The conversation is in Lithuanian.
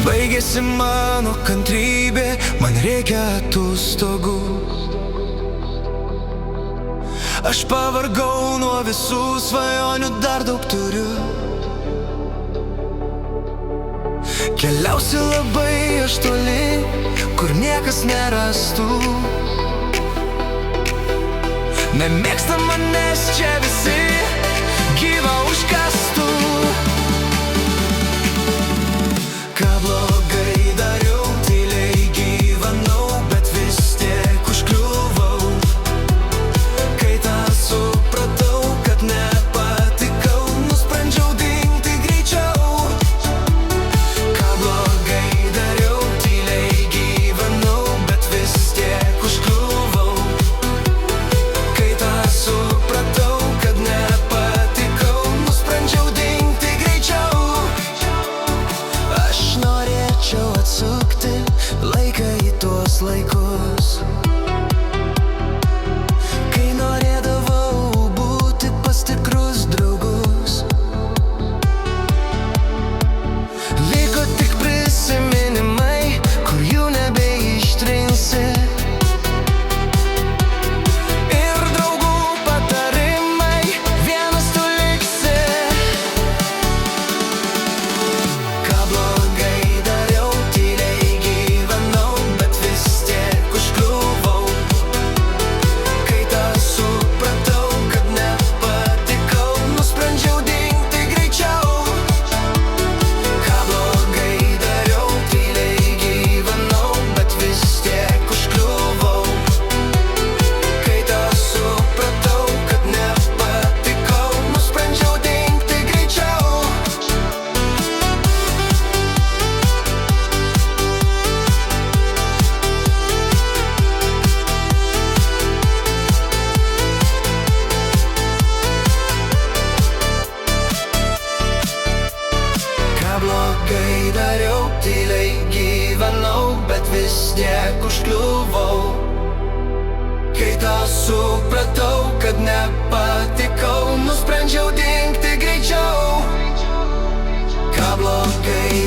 Baigėsi mano kantrybė, man reikia atostogų. Aš pavargau nuo visų svajonių, dar daug turiu. Keliausiu labai aš toli, kur niekas nerastų. Nemėgsta manęs čia visi, gyvą užkastų. Ką blogai dariau, tyliai gyvenau, bet vis tiek užkliuvau. Kai tą supratau, kad nepatikau, nusprendžiau dingti greičiau. Ką blogai dariau, tyliai gyvenau, bet vis tiek užkliuvau. Kai tą supratau, kad nepatikau, nusprendžiau dingti greičiau. Aš norėčiau atsukti laiką į tuos laikus, kai norėdavau būti pas tikrus draugus. Liko tik prisiminimai, kur jų nebeištrinsi, ir draugų patarimai, vienas tu liksi. Ką blogai dariau, tyliai gyvenau, bet vis tiek užkliuvau. Kai tą supratau, kad nepatikau, nusprendžiau dingti greičiau. Ką blogai dariau, tyliai gyvenau, bet vis tiek užkliuvau. Kai tą supratau, kad nepatikau, nusprendžiau dingti greičiau. Ką blogai dariau, tyliai gyvenau, bet vis tiek užkliuvau. Kai tą supratau, kad nepatikau, nusprendžiau dingti greičiau. Ką blogai